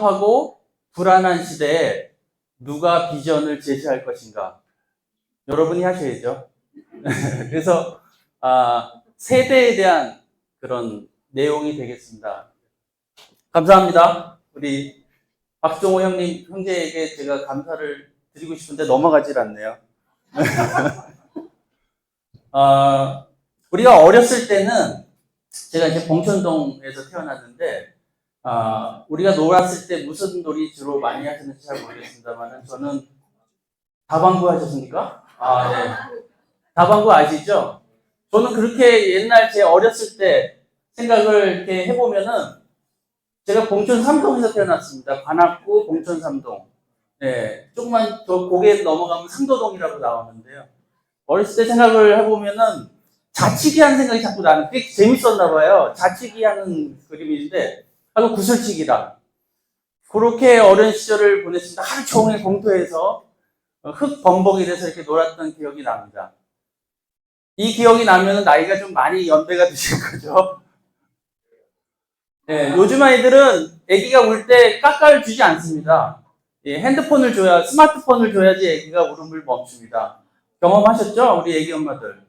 하고 불안한 시대에 누가 비전을 제시할 것인가? 여러분이 하셔야죠. 그래서 세대에 대한 그런 내용이 되겠습니다. 감사합니다. 우리 박종호 형제에게 제가 감사를 드리고 싶은데 넘어가질 않네요. 우리가 어렸을 때는 제가 이제 봉천동에서 태어났는데 우리가 놀았을 때 무슨 놀이 주로 많이 하셨는지 잘 모르겠습니다만 저는 다방구 하셨습니까? 네. 다방구 아시죠? 저는 그렇게 옛날 제 어렸을 때 생각을 이렇게 해보면은 제가 봉천 3동에서 태어났습니다. 관악구 봉천 3동. 네, 조금만 더 고개 넘어가면 상도동이라고 나오는데요. 어렸을 때 생각을 해보면은 자치기 하는 생각이 자꾸 나는 그게 재밌었나 봐요. 자치기 하는 그림인데 하고 구슬치기다. 그렇게 어린 시절을 보냈습니다. 하루 종일 공터에서 흙 범벅이 돼서 이렇게 놀았던 기억이 납니다. 이 기억이 나면 나이가 좀 많이 연배가 드실 거죠. 네, 요즘 아이들은 아기가 울 때 까까를 주지 않습니다. 핸드폰을 줘야, 스마트폰을 줘야지 아기가 울음을 멈춥니다. 경험하셨죠? 우리 아기 엄마들.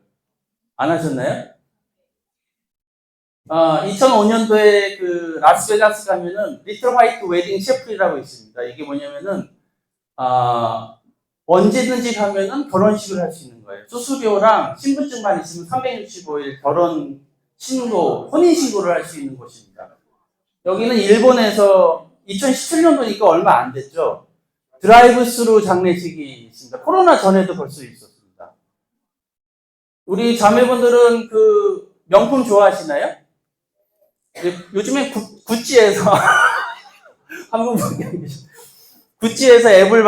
안 하셨나요? 2005년도에 그 라스베가스 가면은 리틀 화이트 웨딩 셰프이라고 있습니다. 이게 뭐냐면은 언제든지 가면은 결혼식을 할 수 있는 거예요. 수수료랑 신분증만 있으면 365일 결혼 신고, 혼인 신고를 할 수 있는 곳입니다. 여기는 일본에서 2017년도니까 얼마 안 됐죠. 드라이브 스루 장례식이 있습니다. 코로나 전에도 벌써 있었습니다. 우리 자매분들은 그 명품 좋아하시나요? 요즘에 구찌에서 한국 구찌에서 앱을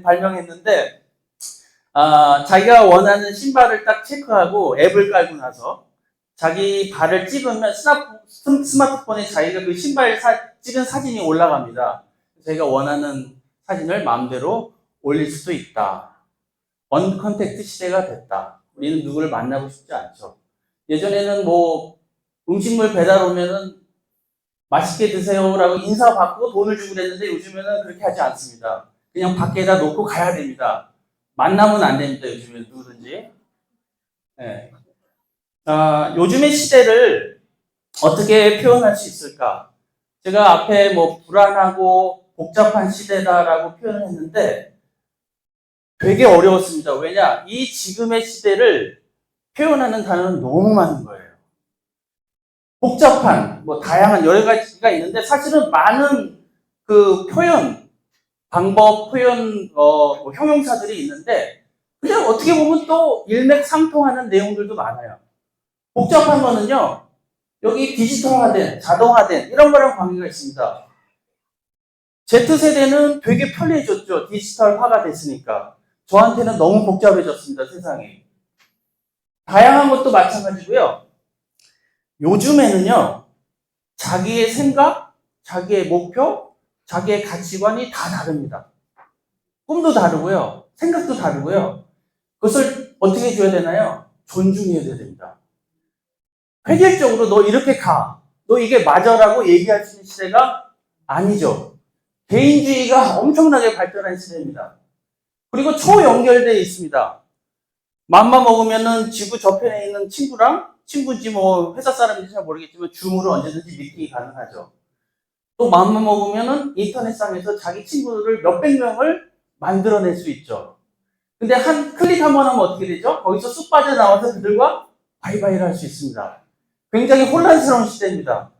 발명했는데 자기가 원하는 신발을 딱 체크하고 앱을 깔고 나서 자기 발을 찍으면 스마트폰에 자기가 그 신발 찍은 사진이 올라갑니다. 자기가 원하는 사진을 마음대로 올릴 수도 있다. 언컨택트 시대가 됐다. 우리는 누구를 만나고 싶지 않죠. 예전에는 뭐 음식물 배달 오면은 맛있게 드세요라고 인사받고 돈을 주고 그랬는데 요즘에는 그렇게 하지 않습니다. 그냥 밖에다 놓고 가야 됩니다. 만나면 안 됩니다. 요즘에는 누구든지. 네. 요즘의 시대를 어떻게 표현할 수 있을까? 제가 앞에 뭐 불안하고 복잡한 시대다라고 표현을 했는데 되게 어려웠습니다. 왜냐? 이 지금의 시대를 표현하는 단어는 너무 많은 거예요. 복잡한, 뭐 다양한 여러 가지가 있는데 사실은 많은 그 표현, 방법, 표현, 뭐 형용사들이 있는데 그냥 어떻게 보면 또 일맥상통하는 내용들도 많아요. 복잡한 거는요, 여기 디지털화된, 자동화된 이런 거랑 관계가 있습니다. Z세대는 되게 편리해졌죠. 디지털화가 됐으니까. 저한테는 너무 복잡해졌습니다. 세상이. 다양한 것도 마찬가지고요. 요즘에는요, 자기의 생각, 자기의 목표, 자기의 가치관이 다 다릅니다. 꿈도 다르고요, 생각도 다르고요. 그것을 어떻게 해줘야 되나요? 존중해야 됩니다. 획일적으로 너 이렇게 가, 너 이게 맞아라고 얘기할 수 있는 시대가 아니죠. 개인주의가 엄청나게 발전한 시대입니다. 그리고 초연결되어 있습니다. 맘만 먹으면은 지구 저편에 있는 친구인지 뭐 회사 사람인지 잘 모르겠지만 줌으로 언제든지 미팅이 가능하죠. 또 맘만 먹으면은 인터넷상에서 자기 친구들을 몇백 명을 만들어낼 수 있죠. 근데 한 클릭 한번 하면 어떻게 되죠? 거기서 쑥 빠져나와서 그들과 바이바이를 할 수 있습니다. 굉장히 혼란스러운 시대입니다.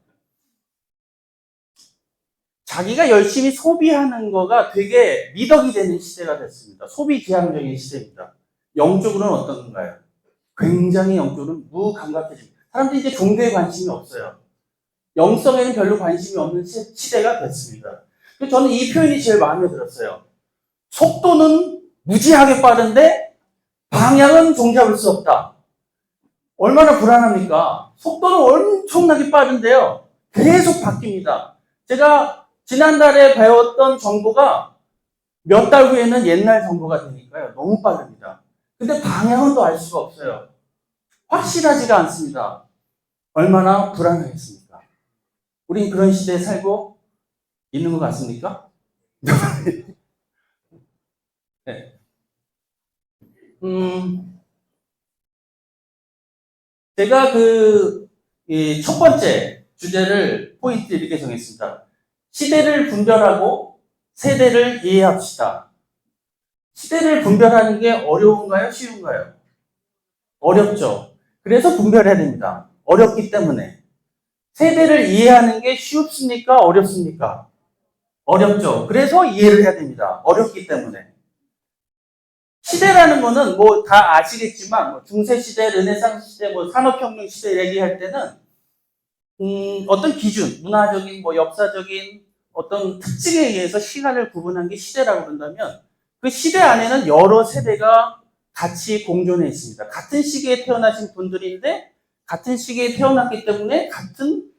자기가 열심히 소비하는 거가 되게 미덕이 되는 시대가 됐습니다. 소비 지향적인 시대입니다. 영적으로는 어떤 건가요? 굉장히 영적으로는 무감각해집니다. 사람들이 이제 종교에 관심이 없어요. 영성에는 별로 관심이 없는 시대가 됐습니다. 저는 이 표현이 제일 마음에 들었어요. 속도는 무지하게 빠른데 방향은 종잡을 수 없다. 얼마나 불안합니까? 속도는 엄청나게 빠른데요. 계속 바뀝니다. 제가 지난달에 배웠던 정보가 몇 달 후에는 옛날 정보가 되니까요. 너무 빠릅니다. 근데 방향은 또 알 수가 없어요. 확실하지가 않습니다. 얼마나 불안하겠습니까? 우린 그런 시대에 살고 있는 것 같습니까? 네. 제가 첫 번째 주제를 포인트 이렇게 정했습니다. 시대를 분별하고 세대를 이해합시다. 시대를 분별하는 게 어려운가요? 쉬운가요? 어렵죠. 그래서 분별해야 됩니다. 어렵기 때문에. 세대를 이해하는 게 쉽습니까? 어렵습니까? 어렵죠. 그래서 이해를 해야 됩니다. 어렵기 때문에. 시대라는 거는 뭐 다 아시겠지만 뭐 중세시대, 르네상스 시대, 뭐 산업혁명 시대 얘기할 때는 어떤 기준, 문화적인, 뭐 역사적인 어떤 특징에 의해서 시간을 구분한 게 시대라고 그런다면 그 시대 안에는 여러 세대가 같이 공존해 있습니다. 같은 시기에 태어나신 분들인데 같은 시기에 태어났기 때문에 같은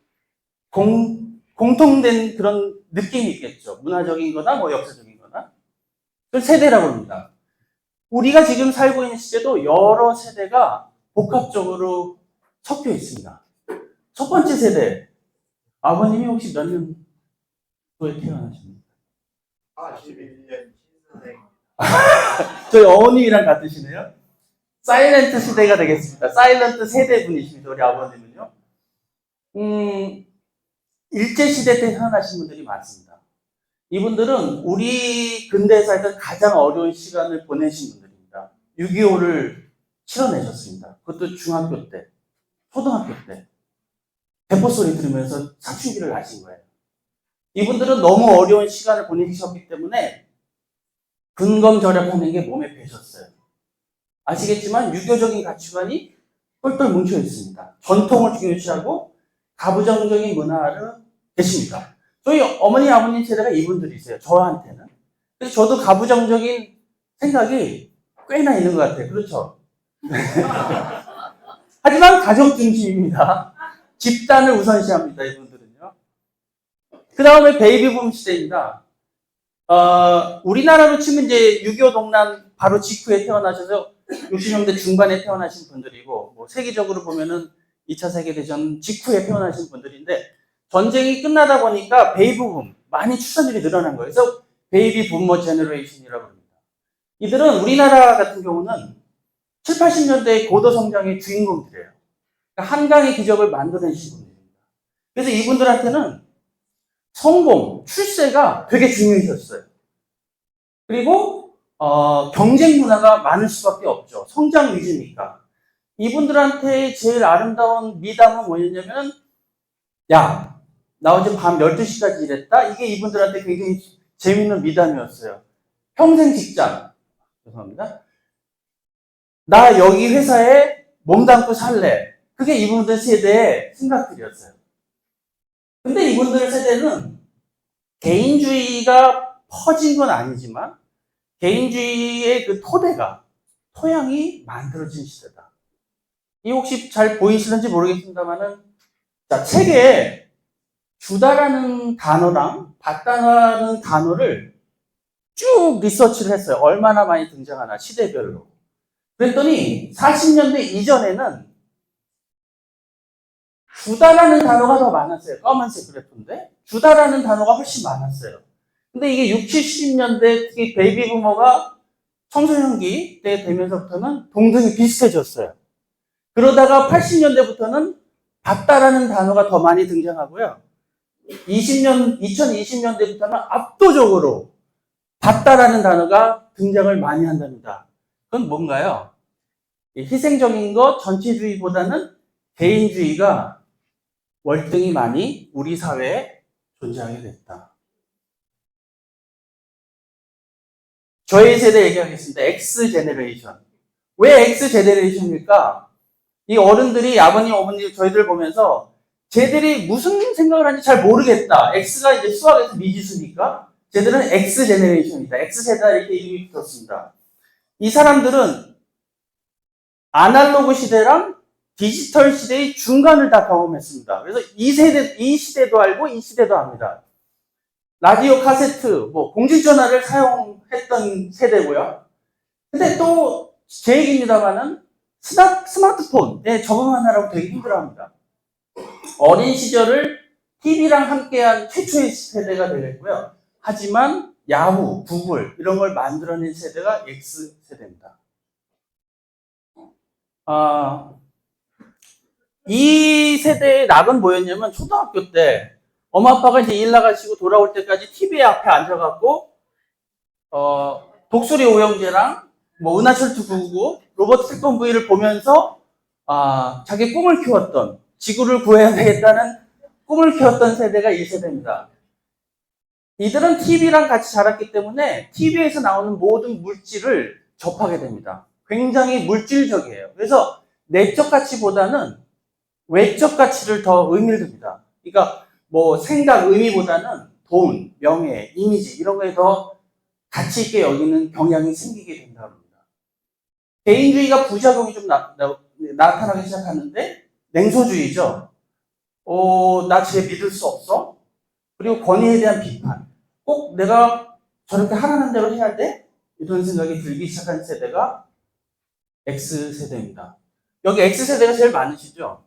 공통된 그런 느낌이 있겠죠. 문화적인 거나 뭐 역사적인 거나. 그걸 세대라고 합니다. 우리가 지금 살고 있는 시대도 여러 세대가 복합적으로 섞여 있습니다. 첫 번째 세대, 아버님이 혹시 몇 년도에 태어나십니까? 41년 신선생. 저희 어머님이랑 같으시네요. 사일런트 시대가 되겠습니다. 사일런트 세대 분이십니다. 우리 아버님은요. 일제시대 때 태어나신 분들이 많습니다. 이분들은 우리 근대사에서 가장 어려운 시간을 보내신 분들입니다. 6.25를 치러내셨습니다. 그것도 중학교 때, 초등학교 때. 대포 소리 들으면서 사춘기를 하신 거예요. 이분들은 너무 어려운 시간을 보내셨기 때문에 근검절약하는 게 몸에 배셨어요. 아시겠지만 유교적인 가치관이 똘똘 뭉쳐 있습니다. 전통을 중요시하고 가부장적인 문화를 계십니다. 저희 어머니, 아버님 세대가 이분들이세요. 저한테는. 그래서 저도 가부장적인 생각이 꽤나 있는 것 같아요. 그렇죠? 하지만 가족 중심입니다. 집단을 우선시합니다. 이분들은요. 그 다음에 베이비붐 시대입니다. 우리나라로 치면 이제 6.25 동란 바로 직후에 태어나셔서 60년대 중반에 태어나신 분들이고, 뭐 세계적으로 보면은 2차 세계대전 직후에 태어나신 분들인데, 전쟁이 끝나다 보니까 베이비붐, 많이 출산율이 늘어난 거예요. 그래서 베이비 부머 제너레이션이라고 합니다. 이들은 우리나라 같은 경우는 7, 80년대의 고도 성장의 주인공들이에요. 그러니까 한강의 기적을 만들어내신 분들입니다. 그래서 이분들한테는 성공, 출세가 되게 중요해졌어요. 그리고 경쟁 문화가 많을 수밖에 없죠. 성장 위주니까. 이분들한테 제일 아름다운 미담은 뭐였냐면, 야, 나 어제 밤 12시까지 일했다? 이게 이분들한테 굉장히 재밌는 미담이었어요. 평생 직장. 죄송합니다. 나 여기 회사에 몸담고 살래. 그게 이분들 세대의 생각들이었어요. 근데 이분들 세대는 개인주의가 퍼진 건 아니지만 개인주의의 그 토양이 만들어진 시대다. 이 혹시 잘 보이시는지 모르겠습니다만은, 자, 책에 주다라는 단어랑 받다라는 단어를 쭉 리서치를 했어요. 얼마나 많이 등장하나, 시대별로. 그랬더니 40년대 이전에는 주다라는 단어가 더 많았어요. 검은색 그래프인데 주다라는 단어가 훨씬 많았어요. 근데 이게 60, 70년대 특히 베이비 부머가 청소년기 때 되면서부터는 동등이 비슷해졌어요. 그러다가 80년대부터는 받다라는 단어가 더 많이 등장하고요. 2020년대부터는 압도적으로 받다라는 단어가 등장을 많이 한답니다. 그건 뭔가요? 희생적인 것, 전체주의보다는 개인주의가 월등히 많이 우리 사회에 존재하게 됐다. 저희 세대 얘기하겠습니다. X제네레이션. 왜 X제네레이션일까? 이 어른들이, 아버님, 어머니, 저희들 보면서 쟤들이 무슨 생각을 하는지 잘 모르겠다. X가 이제 수학에서 미지수니까 쟤들은 X제네레이션이다. X세대 이렇게 이름이 붙었습니다. 이 사람들은 아날로그 시대랑 디지털 시대의 중간을 다 경험했습니다. 그래서 이 시대도 알고 이 시대도 압니다. 라디오 카세트, 뭐 공중전화를 사용했던 세대고요. 근데 또 제 얘기입니다만은 스마트폰에 적응하느라고 되게 힘들어합니다. 어린 시절을 TV랑 함께한 최초의 세대가 되겠고요. 하지만 야후, 구글 이런 걸 만들어낸 세대가 X세대입니다. 이 세대의 낙은 뭐였냐면 초등학교 때 엄마 아빠가 이제 일 나가시고 돌아올 때까지 TV 앞에 앉아갖고 독수리 오영재랑 뭐 은하철도 999, 로버트 태권브이를 보면서 자기 꿈을 키웠던, 지구를 구해야 되겠다는 꿈을 키웠던 세대가 이 세대입니다. 이들은 TV랑 같이 자랐기 때문에 TV에서 나오는 모든 물질을 접하게 됩니다. 굉장히 물질적이에요. 그래서 내적 가치보다는 외적 가치를 더 의미를 둡니다. 그러니까 뭐 생각, 의미보다는 돈, 명예, 이미지 이런 거에 더 가치 있게 여기는 경향이 생기게 된다고 합니다. 개인주의가 부작용이 좀 나타나기 시작하는데 냉소주의죠. 나 쟤 믿을 수 없어? 그리고 권위에 대한 비판. 꼭 내가 저렇게 하라는 대로 해야 돼? 이런 생각이 들기 시작한 세대가 X세대입니다. 여기 X세대가 제일 많으시죠?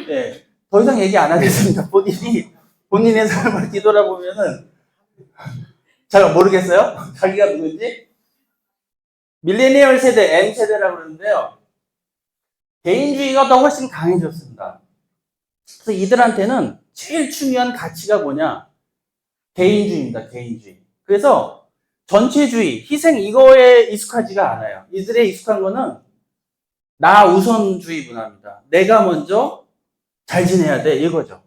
네. 더 이상 얘기 안 하겠습니다. 본인의 삶을 뒤돌아보면은 잘 모르겠어요? 자기가 누군지? 밀레니얼 세대, M세대라고 그러는데요. 개인주의가 더 훨씬 강해졌습니다. 그래서 이들한테는 제일 중요한 가치가 뭐냐? 개인주의입니다. 개인주의. 그래서 전체주의, 희생 이거에 익숙하지가 않아요. 이들의 익숙한 거는 나 우선주의 문화입니다. 내가 먼저 잘 지내야 돼 이거죠.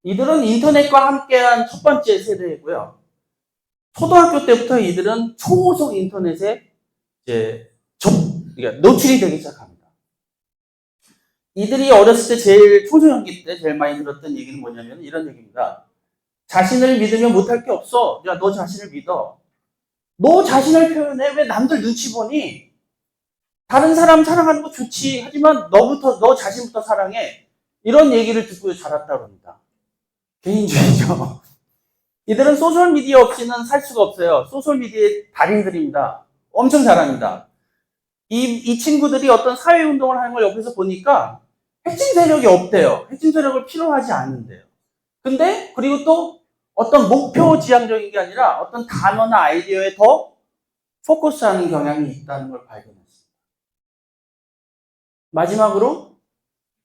이들은 인터넷과 함께한 첫 번째 세대이고요. 초등학교 때부터 이들은 초고속 인터넷에 이제 그러니까 노출이 되기 시작합니다. 이들이 어렸을 때 청소년기 때 제일 많이 들었던 얘기는 뭐냐면 이런 얘기입니다. 자신을 믿으면 못할 게 없어. 야, 너 자신을 믿어. 너 자신을 표현해. 왜 남들 눈치 보니? 다른 사람 사랑하는 거 좋지. 하지만 너 자신부터 사랑해. 이런 얘기를 듣고 자랐다고 합니다. 개인주의죠. 이들은 소셜미디어 없이는 살 수가 없어요. 소셜미디어의 달인들입니다. 엄청 잘합니다. 이 친구들이 어떤 사회운동을 하는 걸 옆에서 보니까 핵심 세력이 없대요. 핵심 세력을 필요하지 않는데요. 근데 그리고 또 어떤 목표 지향적인 게 아니라 어떤 단어나 아이디어에 더 포커스하는 경향이 있다는 걸 발견했습니다. 마지막으로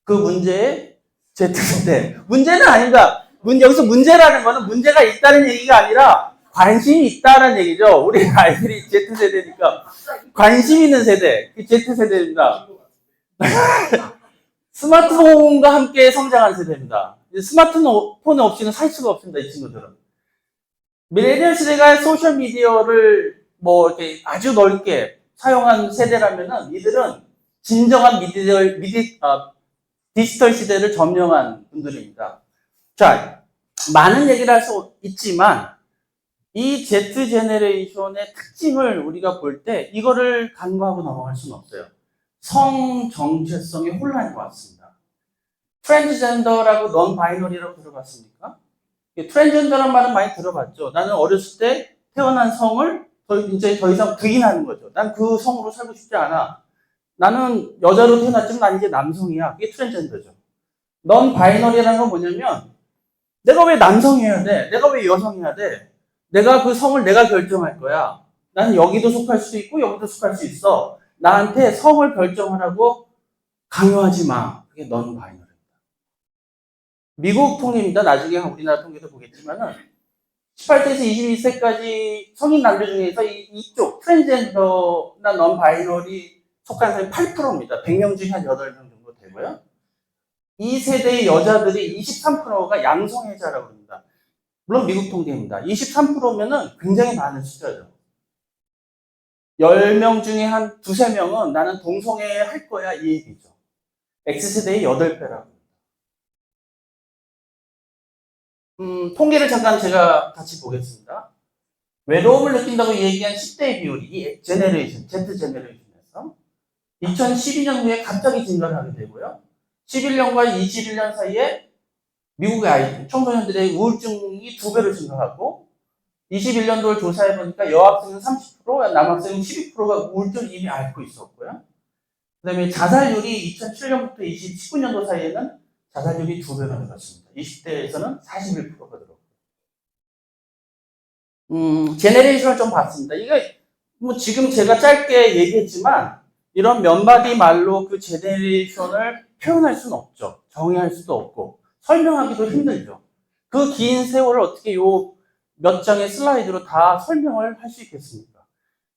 그 문제의 Z세대. 문제는 아닙니다. 여기서 문제라는 거는 문제가 있다는 얘기가 아니라 관심이 있다는 얘기죠. 우리 아이들이 Z세대니까 관심 있는 세대. Z세대입니다. 스마트폰과 함께 성장한 세대입니다. 스마트폰 없이는 살 수가 없습니다. 이 친구들은. 밀레니얼 세대가 소셜미디어를 뭐 이렇게 아주 넓게 사용한 세대라면은 이들은 진정한 디지털 시대를 점령한 분들입니다. 자, 많은 얘기를 할 수 있지만 이 Z 제너레이션의 특징을 우리가 볼 때 이거를 간과하고 넘어갈 수는 없어요. 성 정체성의 혼란이 왔습니다. 트랜스젠더라고 넌 바이너리라고 들어봤습니까? 트랜스젠더란 말은 많이 들어봤죠. 나는 어렸을 때 태어난 성을 이제 더 이상 부인하는 거죠. 난 그 성으로 살고 싶지 않아. 나는 여자로 태어났지만 난 이제 남성이야. 그게 트랜스젠더죠. 넌 바이너리라는 건 뭐냐면 내가 왜 남성이어야 돼? 내가 왜 여성이어야 돼? 내가 그 성을 내가 결정할 거야. 나는 여기도 속할 수 있고 여기도 속할 수 있어. 나한테 성을 결정하라고 강요하지 마. 그게 넌 바이너리입니다. 미국 통계입니다. 나중에 우리나라 통계도 보겠지만은 18세에서 22세까지 성인 남녀 중에서 이쪽 트랜스젠더나 넌 바이너리 속한 사람이 8%입니다. 100명 중에 한 8명 정도 되고요. 이 세대의 여자들이 23%가 양성애자라고 합니다. 물론 미국 통계입니다. 23%면은 굉장히 많은 숫자죠. 10명 중에 한 2~3명은 나는 동성애 할 거야 이 얘기죠. X세대의 8배라고. 통계를 잠깐 제가 같이 보겠습니다. 외로움을 느낀다고 얘기한 10대의 비율이 이 제너레이션, Z 제너레이션에서 2012년 후에 갑자기 증가를 하게 되고요. 11년과 21년 사이에 미국의 아이들, 청소년들의 우울증이 2배로 증가하고 21년도를 조사해보니까 여학생은 30%, 남학생은 12%가 우울증을 이미 앓고 있었고요. 그 다음에 자살률이 2007년부터 2019년도 사이에는 자살률이 2배가 늘었습니다. 20대에서는 41%가 늘었고요. 제네레이션을 좀 봤습니다. 이게 뭐 지금 제가 짧게 얘기했지만 이런 몇 마디 말로 그 제네레이션을 표현할 수는 없죠. 정의할 수도 없고 설명하기도 힘들죠. 그 긴 세월을 어떻게 요 몇 장의 슬라이드로 다 설명을 할 수 있겠습니까?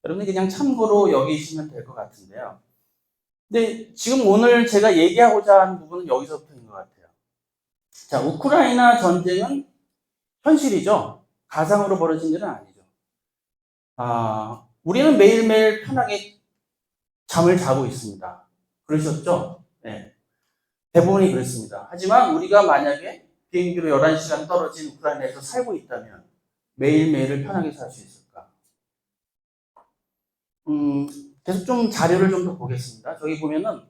여러분이 그냥 참고로 여기시면 될 것 같은데요. 근데 지금 오늘 제가 얘기하고자 하는 부분은 여기서부터인 것 같아요. 자, 우크라이나 전쟁은 현실이죠. 가상으로 벌어진 일은 아니죠. 우리는 매일매일 편하게 잠을 자고 있습니다. 그러셨죠? 네. 대부분이 그렇습니다. 하지만 우리가 만약에 비행기로 11시간 떨어진 우크라이나에서 살고 있다면 매일매일을 편하게 살 수 있을까? 계속 좀 자료를 좀 더 보겠습니다. 저기 보면은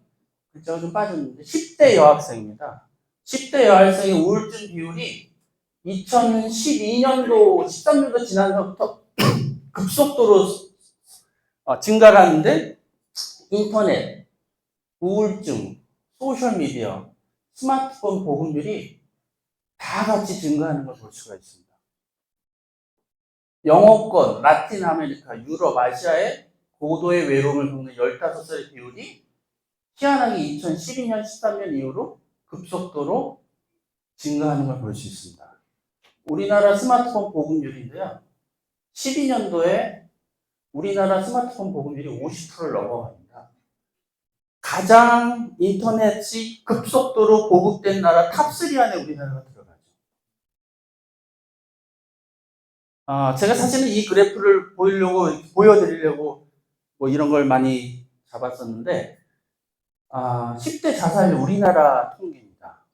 글자가 좀 빠졌는데 10대 여학생입니다. 10대 여학생의 우울증 비율이 2012년도, 13년도 지나서부터 급속도로 증가를 하는데 인터넷, 우울증, 소셜미디어, 스마트폰 보급률이 다 같이 증가하는 걸 볼 수가 있습니다. 영어권, 라틴 아메리카, 유럽, 아시아의 고도의 외로움을 겪는 15살의 비율이 희한하게 2012년, 13년 이후로 급속도로 증가하는 걸 볼 수 있습니다. 우리나라 스마트폰 보급률인데요. 12년도에 우리나라 스마트폰 보급률이 50%를 넘어갑니다. 가장 인터넷이 급속도로 보급된 나라 탑3 안에 우리나라가 들어가죠. 제가 사실은 이 그래프를 보여드리려고 뭐 이런 걸 많이 잡았었는데, 10대 자살률 우리나라 통계입니다.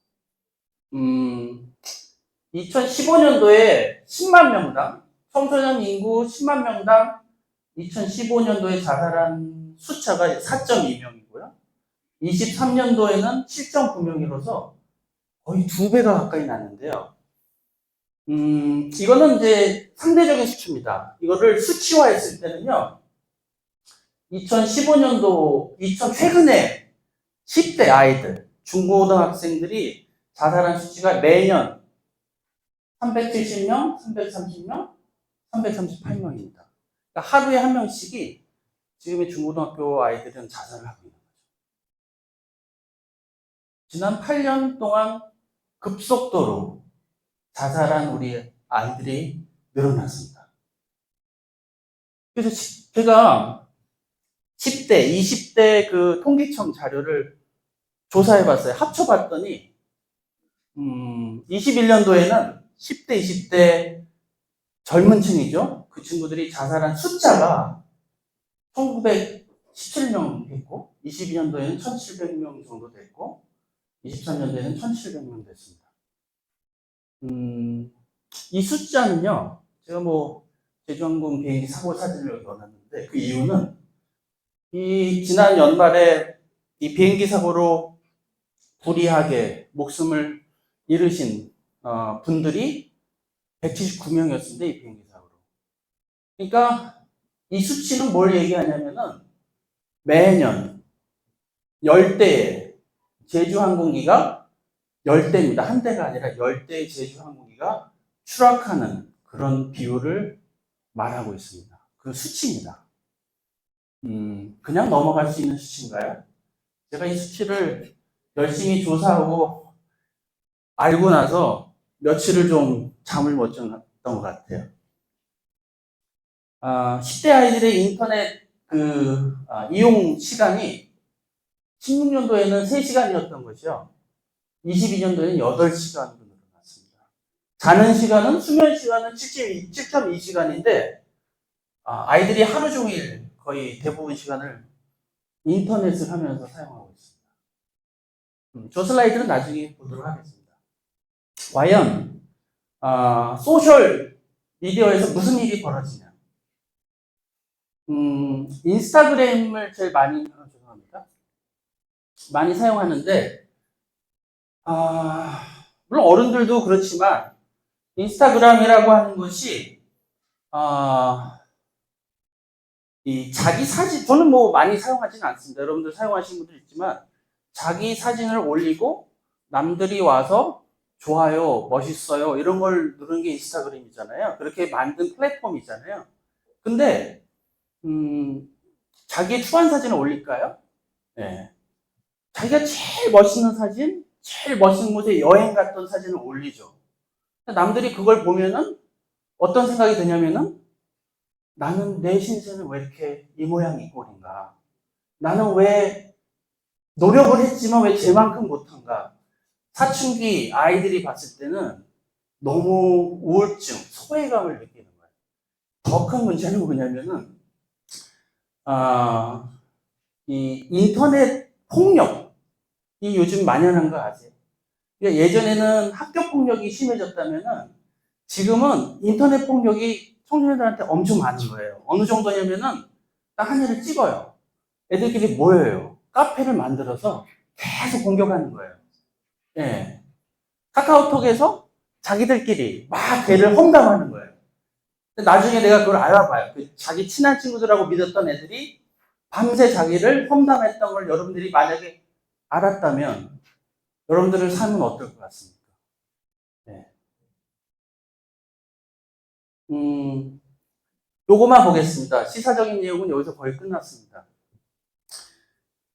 2015년도에 10만 명당, 청소년 인구 10만 명당 2015년도에 자살한 숫자가 4.2명이고요. 23년도에는 7.9명이라서 거의 2배가 가까이 났는데요. 이거는 이제 상대적인 수치입니다. 이거를 수치화했을 때는요, 2015년도, 최근에 10대 아이들, 중고등학생들이 자살한 수치가 매년 370명, 330명, 338명입니다. 그러니까 하루에 한 명씩이 지금의 중고등학교 아이들은 자살을 하고 있는 거죠. 지난 8년 동안 급속도로 자살한 우리 아이들이 늘어났습니다. 그래서 제가 10대, 20대 그 통계청 자료를 조사해봤어요. 합쳐봤더니 21년도에는 10대, 20대 젊은 층이죠. 그 친구들이 자살한 숫자가 1917명 됐고, 22년도에는 1700명 정도 됐고, 23년도에는 1700명 됐습니다. 이 숫자는요, 제가 뭐 제주항공 비행기 사고 사진을 넣어놨는데, 그 이유는 이 지난 연말에 이 비행기 사고로 불의하게 목숨을 잃으신 분들이 179명이었습니다. 이 비행기 사고로. 그러니까 이 수치는 뭘 얘기하냐면은 매년 10대의 제주항공기가 10대입니다. 한 대가 아니라 10대의 제주항공기가 추락하는 그런 비율을 말하고 있습니다. 그 수치입니다. 그냥 넘어갈 수 있는 수치인가요? 제가 이 수치를 열심히 조사하고 알고 나서 며칠을 좀 잠을 못 잤던 것 같아요. 10대 아이들의 인터넷 이용 시간이 16년도에는 3시간이었던 것이요. 22년도에는 8시간으로 늘어났습니다. 자는 시간은, 수면 시간은 7.2시간인데, 아이들이 하루 종일 거의 대부분 시간을 인터넷을 하면서 사용하고 있습니다. 저 슬라이드는 나중에 보도록 하겠습니다. 과연 소셜 미디어에서 무슨 일이 벌어지냐? 인스타그램을 제일 많이 사용하는데, 물론 어른들도 그렇지만 인스타그램이라고 하는 것이 이 자기 사진, 저는 뭐 많이 사용하지는 않습니다. 여러분들 사용하시는 분들 있지만 자기 사진을 올리고 남들이 와서 좋아요, 멋있어요 이런 걸 누르는 게 인스타그램이잖아요. 그렇게 만든 플랫폼이잖아요. 근데 자기의 추한 사진을 올릴까요? 네. 자기가 제일 멋있는 사진, 제일 멋있는 곳에 여행 갔던 사진을 올리죠. 남들이 그걸 보면은 어떤 생각이 드냐면은 나는 내 신세는 왜 이렇게 이 모양 이 꼴인가? 나는 왜 노력을 했지만 왜 쟤만큼 못한가? 사춘기 아이들이 봤을 때는 너무 우울증, 소외감을 느끼는 거예요. 더 큰 문제는 뭐냐면은 이 인터넷 폭력이 요즘 만연한 거 아세요? 그러니까 예전에는 학교 폭력이 심해졌다면은 지금은 인터넷 폭력이 청소년들한테 엄청 많은 거예요. 어느 정도냐면은 딱 한 일을 찍어요. 애들끼리 모여요. 카페를 만들어서 계속 공격하는 거예요. 예. 카카오톡에서 자기들끼리 막 걔를 험담하는 거예요. 나중에 내가 그걸 알아봐요. 자기 친한 친구들하고 믿었던 애들이 밤새 자기를 험담했던 걸 여러분들이 만약에 알았다면 여러분들의 삶은 어떨 것 같습니까? 네. 요거만 보겠습니다. 시사적인 내용은 여기서 거의 끝났습니다.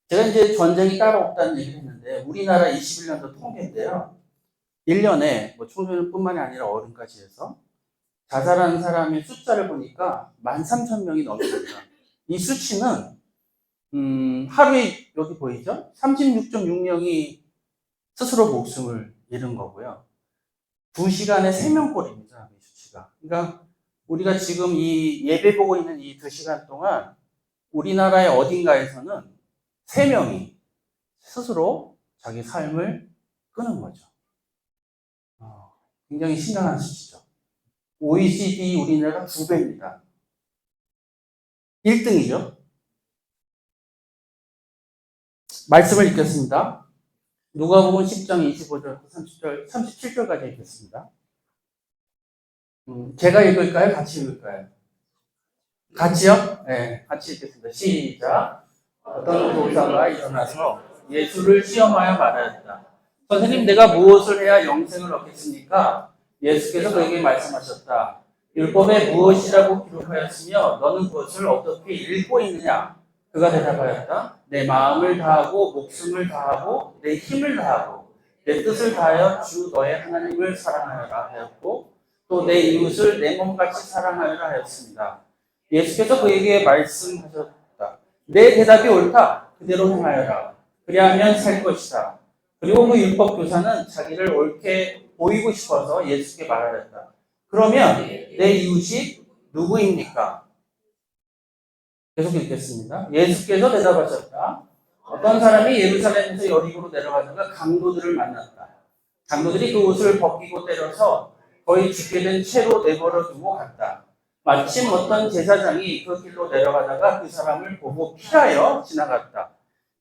제가 이제 전쟁이 따로 없다는 얘기를 했는데 우리나라 21년도 통계인데요. 1년에 뭐 청소년뿐만이 아니라 어른까지 해서 자살하는 사람의 숫자를 보니까 13,000명이 넘습니다. 이 수치는 하루에 여기 보이죠? 36.6명이 스스로 목숨을 잃은 거고요. 2시간에 3명꼴입니다. 이 수치가. 그러니까 우리가 지금 이 예배 보고 있는 이 2시간 동안 우리나라의 어딘가에서는 3명이 스스로 자기 삶을 끊은 거죠. 굉장히 심각한 수치죠. OECD 우리나라가 2배입니다. 1등이죠. 말씀을 읽겠습니다. 누가복음 10장 25절부터 30절, 37절까지 읽겠습니다. 제가 읽을까요? 같이 읽을까요? 같이요? 네, 같이 읽겠습니다. 시작. 어떤 교사가 일어나서 예수를 시험하여 말하였다. 선생님, 내가 무엇을 해야 영생을 얻겠습니까? 예수께서 그에게 말씀하셨다. 율법에 무엇이라고 기록하였으며 너는 그것을 어떻게 읽고 있느냐? 그가 대답하였다. 내 마음을 다하고 목숨을 다하고 내 힘을 다하고 내 뜻을 다하여 주 너의 하나님을 사랑하여라 하였고 또 내 이웃을 내 몸같이 사랑하여라 하였습니다. 예수께서 그에게 말씀하셨다. 내 대답이 옳다. 그대로 행하여라. 그리하면 살 것이다. 그리고 그 율법 교사는 자기를 옳게 보이고 싶어서 예수께 말하였다. 그러면 내 이웃이 누구입니까? 계속 읽겠습니다. 예수께서 대답하셨다. 어떤 사람이 예루살렘에서 여리고로 내려가다가 강도들을 만났다. 강도들이 그 옷을 벗기고 때려서 거의 죽게 된 채로 내버려 두고 갔다. 마침 어떤 제사장이 그 길로 내려가다가 그 사람을 보고 피하여 지나갔다.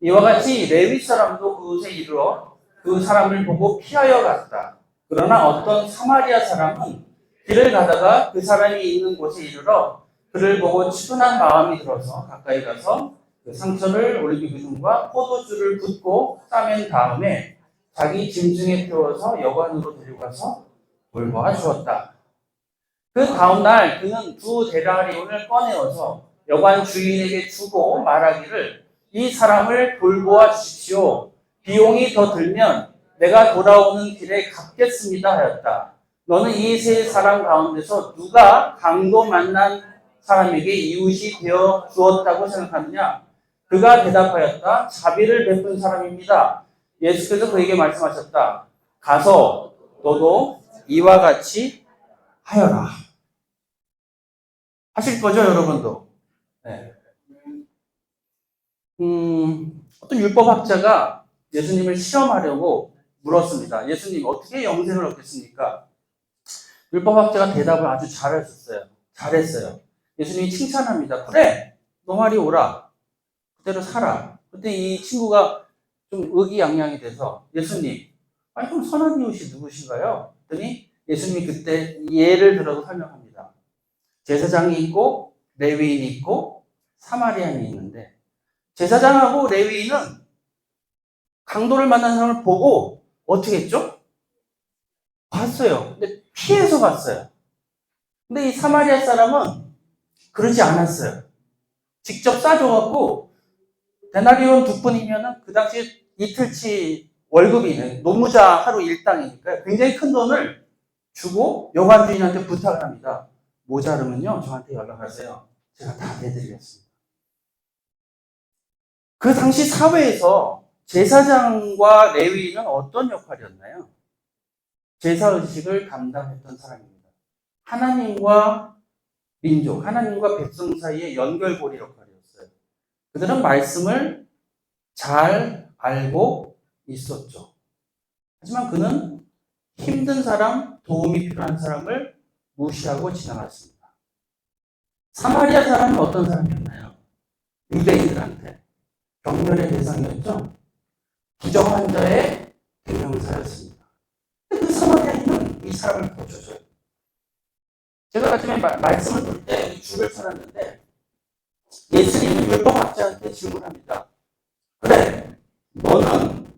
이와 같이 레위 사람도 그곳에 이르러 그 사람을 보고 피하여 갔다. 그러나 어떤 사마리아 사람은 길을 가다가 그 사람이 있는 곳에 이르러 그를 보고 측은한 마음이 들어서 가까이 가서 그 상처를 올리브 기둥과 포도주를 붓고 싸맨 다음에 자기 짐승에 태워서 여관으로 데려가서 돌보아 주었다. 그 다음날 그는 2데나리온을 꺼내어서 여관 주인에게 주고 말하기를 이 사람을 돌보아 주십시오. 비용이 더 들면 내가 돌아오는 길에 갚겠습니다 하였다. 너는 이 세 사람 가운데서 누가 강도 만난 사람에게 이웃이 되어 주었다고 생각하느냐? 그가 대답하였다. 자비를 베푼 사람입니다. 예수께서 그에게 말씀하셨다. 가서 너도 이와 같이 하여라. 하실 거죠, 여러분도? 네. 어떤 율법학자가 예수님을 시험하려고 물었습니다. 예수님, 어떻게 영생을 얻겠습니까? 율법학자가 대답을 아주 잘했어요. 예수님이 칭찬합니다. 그래, 너 말이 옳아. 그대로 살아. 그때 이 친구가 좀 의기양양이 돼서 예수님, 아니 그럼 선한 이웃이 누구신가요? 그랬더니 예수님이 그때 예를 들어서 설명합니다. 제사장이 있고 레위인이 있고 사마리아인이 있는데 제사장하고 레위인은 강도를 만난 사람을 보고 어떻게 했죠? 봤어요. 근데 피해서 갔어요. 근데 이 사마리아 사람은 그러지 않았어요. 직접 싸줘갖고 데나리온 2푼이면은 그 당시 이틀치 월급이네. 노무자 하루 일당이니까 굉장히 큰 돈을 주고 여관 주인한테 부탁을 합니다. 모자르면요 저한테 연락하세요. 제가 다 내드리겠습니다. 그 당시 사회에서 제사장과 레위인은 어떤 역할이었나요? 제사의식을 담당했던 사람입니다. 하나님과 민족, 하나님과 백성 사이의 연결고리 역할이었어요. 그들은 말씀을 잘 알고 있었죠. 하지만 그는 힘든 사람, 도움이 필요한 사람을 무시하고 지나갔습니다. 사마리아 사람은 어떤 사람이었나요? 유대인들한테 경멸의 대상이었죠. 부정한 자의 대명사였습니다. 그 사마리아인은 이 사람을 고쳐줘요. 제가 아침에 말씀을 볼 때 줄을 서놨는데 예수님은 율법학자한테 질문합니다. 그래, 너는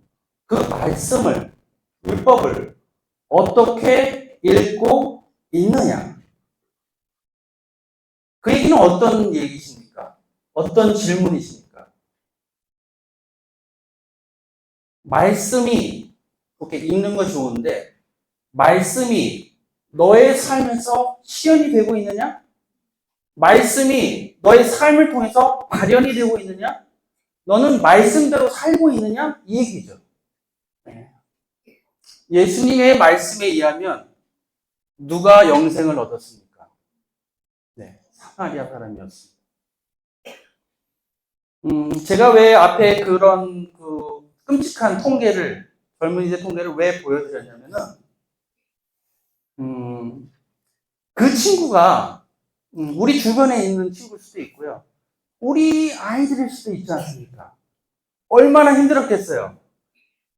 그 말씀을, 율법을 어떻게 읽고 있느냐? 그 얘기는 어떤 얘기십니까? 어떤 질문이십니까? 말씀이, 그렇게 읽는 거 좋은데, 말씀이 너의 삶에서 실현이 되고 있느냐? 말씀이 너의 삶을 통해서 발현이 되고 있느냐? 너는 말씀대로 살고 있느냐? 이 얘기죠. 예수님의 말씀에 의하면 누가 영생을 얻었습니까? 네, 사마리아 사람이었습니다. 제가 왜 앞에 그런 그 끔찍한 통계를, 젊은이들 통계를 왜 보여드렸냐면은, 그 친구가 우리 주변에 있는 친구일 수도 있고요. 우리 아이들일 수도 있지 않습니까? 얼마나 힘들었겠어요.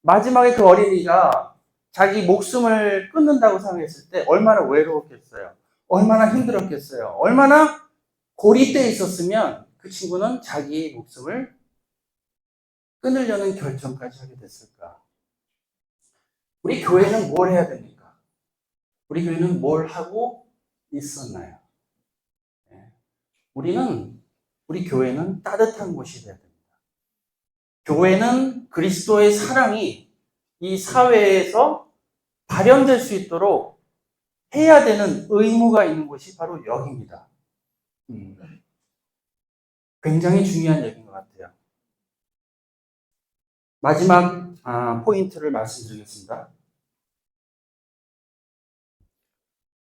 마지막에 그 어린이가 자기 목숨을 끊는다고 생각했을 때 얼마나 외로웠겠어요. 얼마나 힘들었겠어요. 얼마나 고립되어 있었으면 그 친구는 자기 목숨을 끊으려는 결정까지 하게 됐을까? 우리 교회는 뭘 해야 됩니까? 우리 교회는 뭘 하고 있었나요? 우리 교회는 따뜻한 곳이 되어야 됩니다. 교회는 그리스도의 사랑이 이 사회에서 발현될 수 있도록 해야 되는 의무가 있는 곳이 바로 여기입니다. 굉장히 중요한 얘기인 것 같아요. 마지막 포인트를 말씀드리겠습니다.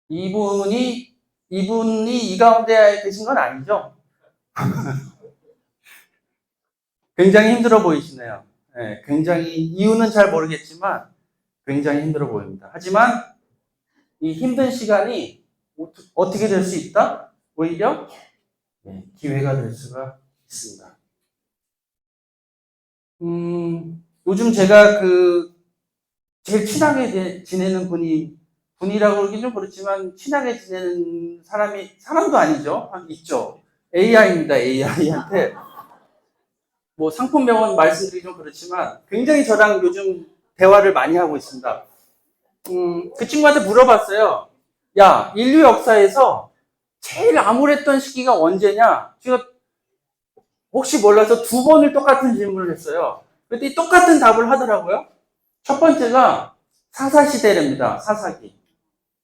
이분이 이 가운데 계신 건 아니죠? 굉장히 힘들어 보이시네요. 네, 굉장히 이유는 잘 모르겠지만 굉장히 힘들어 보입니다. 하지만 이 힘든 시간이 어떻게 될 수 있다? 오히려 기회가 될 수가 있습니다. 요즘 제가 제일 친하게 지내는 분이라고 그러긴 좀 그렇지만 친하게 지내는 사람도 아니죠. 있죠. AI입니다. AI한테 뭐 상품명은 말씀드리기 좀 그렇지만 굉장히 저랑 요즘 대화를 많이 하고 있습니다. 그 친구한테 물어봤어요. 야, 인류 역사에서 제일 암울했던 시기가 언제냐? 제가 혹시 몰라서 2번을 똑같은 질문을 했어요. 그랬더니 똑같은 답을 하더라고요. 첫 번째가 사사시대랍니다. 사사기.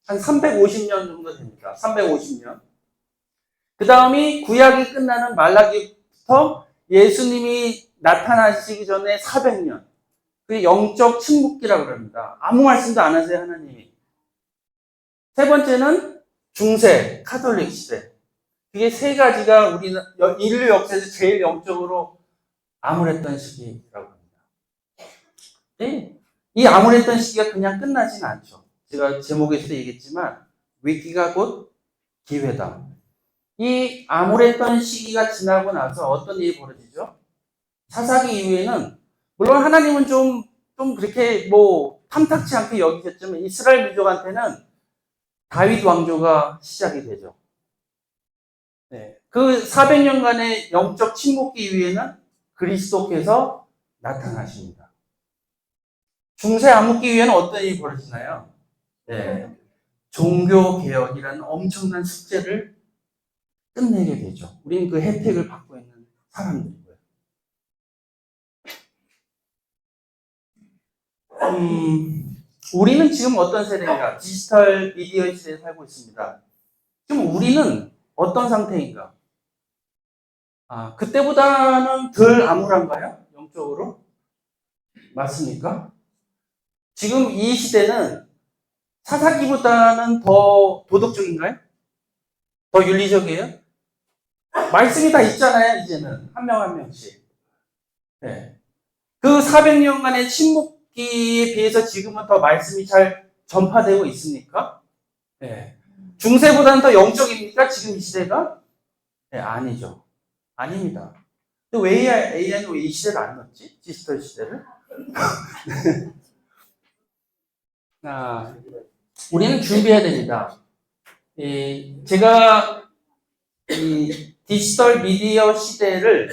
한 350년 정도 됩니다. 350년. 그 다음이 구약이 끝나는 말라기부터 예수님이 나타나시기 전에 400년. 그게 영적 침묵기라고 합니다. 아무 말씀도 안 하세요, 하나님이. 세 번째는 중세, 카톨릭 시대. 그게 세 가지가 인류 역사에서 제일 영적으로 암울했던 시기라고 합니다. 네. 이 암울했던 시기가 그냥 끝나진 않죠. 제가 제목에서도 얘기했지만 위기가 곧 기회다. 이 암울했던 시기가 지나고 나서 어떤 일이 벌어지죠? 사사기 이후에는 물론 하나님은 좀 그렇게 탐탁치 않게 여기셨지만 이스라엘 민족한테는 다윗 왕조가 시작이 되죠. 네. 그 400년간의 영적 침묵기 이후에는 그리스도께서 나타나십니다. 중세 암흑기 이후에는 어떤 일이 벌어지나요? 네. 종교개혁이라는 엄청난 숙제를 끝내게 되죠. 우리는 그 혜택을 받고 있는 사람들이고요. 우리는 지금 어떤 세대인가? 디지털 미디어 시대에 살고 있습니다. 지금 우리는 어떤 상태인가? 그때보다는 덜 암울한가요? 영적으로? 맞습니까? 지금 이 시대는 사사기보다는 더 도덕적인가요? 더 윤리적이에요? 말씀이 다 있잖아요, 이제는. 한 명 한 명씩. 네. 그 400년간의 침묵기에 비해서 지금은 더 말씀이 잘 전파되고 있습니까? 네. 중세보다는 더 영적입니까? 지금 이 시대가? 네, 아니죠. 아닙니다. 근데 왜 AI는 왜 이 시대를 안 넣었지? 디지털 시대를? 우리는 준비해야 됩니다. 제가 이 디지털 미디어 시대를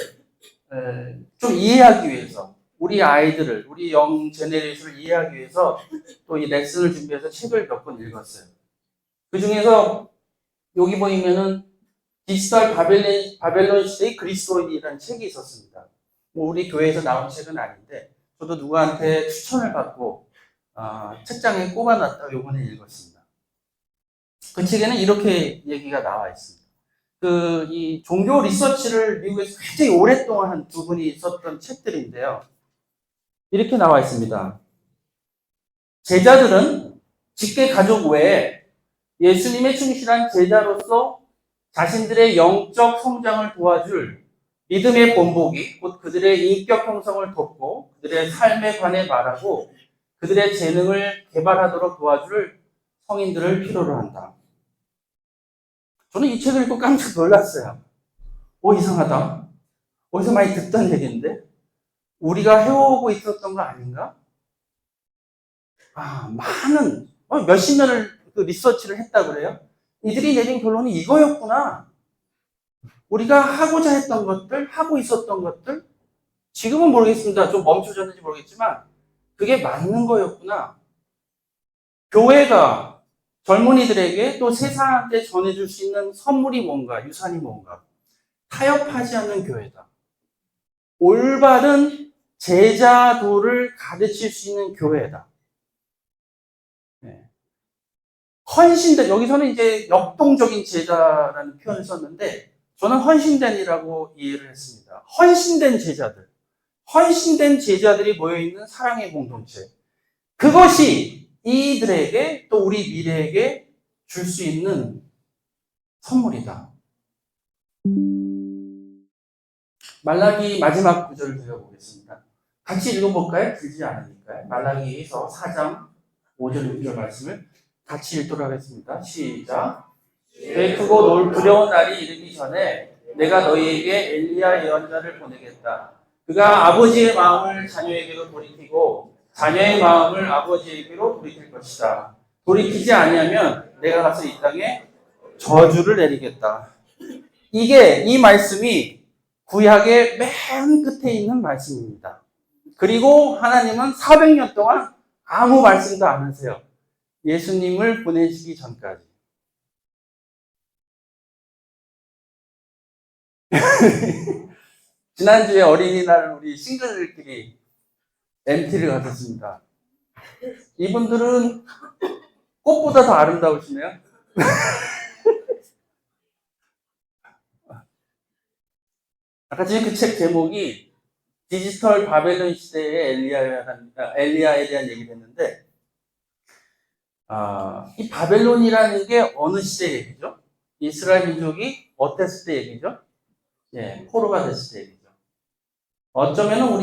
좀 이해하기 위해서, 우리 아이들을, 우리 영 제네레이션을 이해하기 위해서 또 이 레슨을 준비해서 책을 몇 권 읽었어요. 그 중에서 여기 보이면은 디지털 바벨론 시대의 그리스도인이라는 책이 있었습니다. 뭐 우리 교회에서 나온 책은 아닌데 저도 누구한테 추천을 받고 책장에 꼽아놨다가 요번에 읽었습니다. 그 책에는 이렇게 얘기가 나와 있습니다. 이 종교 리서치를 미국에서 굉장히 오랫동안 한 두 분이 썼던 책들인데요. 이렇게 나와 있습니다. 제자들은 직계 가족 외에 예수님의 충실한 제자로서 자신들의 영적 성장을 도와줄 믿음의 본보기, 곧 그들의 인격 형성을 돕고 그들의 삶에 관해 말하고 그들의 재능을 개발하도록 도와줄 성인들을 필요로 한다. 저는 이 책을 읽고 깜짝 놀랐어요. 이상하다. 어디서 많이 듣던 얘기인데 우리가 해오고 있었던 거 아닌가? 많은 몇십 년을 그 리서치를 했다 그래요. 이들이 내린 결론이 이거였구나. 우리가 하고자 했던 것들, 하고 있었던 것들, 지금은 모르겠습니다. 좀 멈춰졌는지 모르겠지만 그게 맞는 거였구나. 교회가 젊은이들에게 또 세상한테 전해줄 수 있는 선물이 뭔가, 유산이 뭔가. 타협하지 않는 교회다. 올바른 제자도를 가르칠 수 있는 교회다. 헌신된, 여기서는 이제 역동적인 제자라는 표현을 썼는데 저는 헌신된이라고 이해를 했습니다. 헌신된 제자들. 헌신된 제자들이 모여있는 사랑의 공동체. 그것이 이들에게 또 우리 미래에게 줄 수 있는 선물이다. 말라기 마지막 구절을 드려보겠습니다. 같이 읽어볼까요? 길지 않으니까요. 말라기에서 4장 5절 6절 말씀을 같이 읽도록 하겠습니다. 시작. 배 크고 두려운 날이 이르기 전에 내가 너희에게 엘리야 예언자를 보내겠다. 그가 아버지의 마음을 자녀에게로 돌이키고 자녀의 마음을 아버지에게로 돌이킬 것이다. 돌이키지 아니하면 내가 가서 이 땅에 저주를 내리겠다. 이 말씀이 구약의 맨 끝에 있는 말씀입니다. 그리고 하나님은 400년 동안 아무 말씀도 안 하세요. 예수님을 보내시기 전까지. 지난주에 어린이날 우리 싱글들끼리 MT를 가졌습니다. 이분들은 꽃보다 더 아름다우시네요. 아까 전에 그 책 제목이 디지털 바벨론 시대의 엘리야에 대한 얘기를 했는데, 이 바벨론이라는 게 어느 시대 얘기죠? 이스라엘 민족이 어땠을 때 얘기죠? 포로가 됐을 때 얘기죠. 어쩌면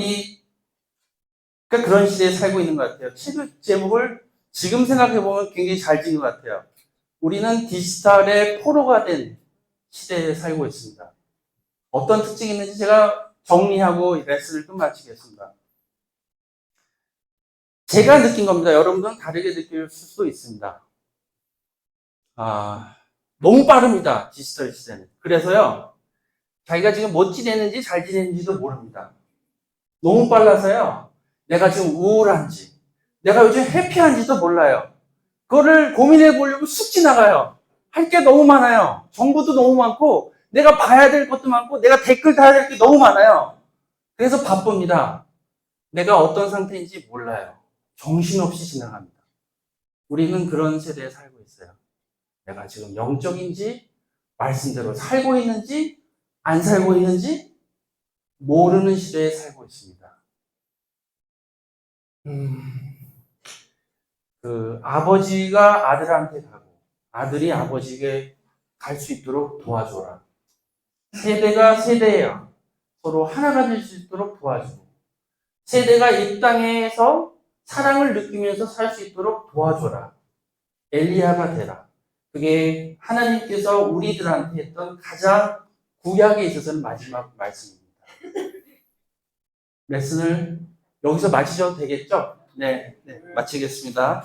그런 시대에 살고 있는 것 같아요. 책 제목을 지금 생각해보면 굉장히 잘 지은 것 같아요. 우리는 디지털의 포로가 된 시대에 살고 있습니다. 어떤 특징이 있는지 제가 정리하고 레슨을 끝마치겠습니다. 제가 느낀 겁니다. 여러분들은 다르게 느낄 수도 있습니다. 너무 빠릅니다. 디지털 시대는. 그래서요, 자기가 지금 못 지내는지 잘 지내는지도 모릅니다. 너무 빨라서요, 내가 지금 우울한지, 내가 요즘 해피한지도 몰라요. 그거를 고민해 보려고 쑥 지나가요. 할 게 너무 많아요. 정보도 너무 많고, 내가 봐야 될 것도 많고, 내가 댓글 달아야 될 게 너무 많아요. 그래서 바쁩니다. 내가 어떤 상태인지 몰라요. 정신없이 지나갑니다. 우리는 그런 세대에 살고 있어요. 내가 지금 영적인지, 말씀대로 살고 있는지, 안 살고 있는지, 모르는 시대에 살고 있습니다. 아버지가 아들한테 가고, 아들이 아버지에게 갈 수 있도록 도와줘라. 세대가 세대야. 서로 하나가 될 수 있도록 도와주고, 세대가 이 땅에서 사랑을 느끼면서 살 수 있도록 도와줘라. 엘리야가 되라. 그게 하나님께서 우리들한테 했던 가장 구약에 있어서는 마지막 말씀입니다. 레슨을 여기서 마치셔도 되겠죠? 네, 마치겠습니다.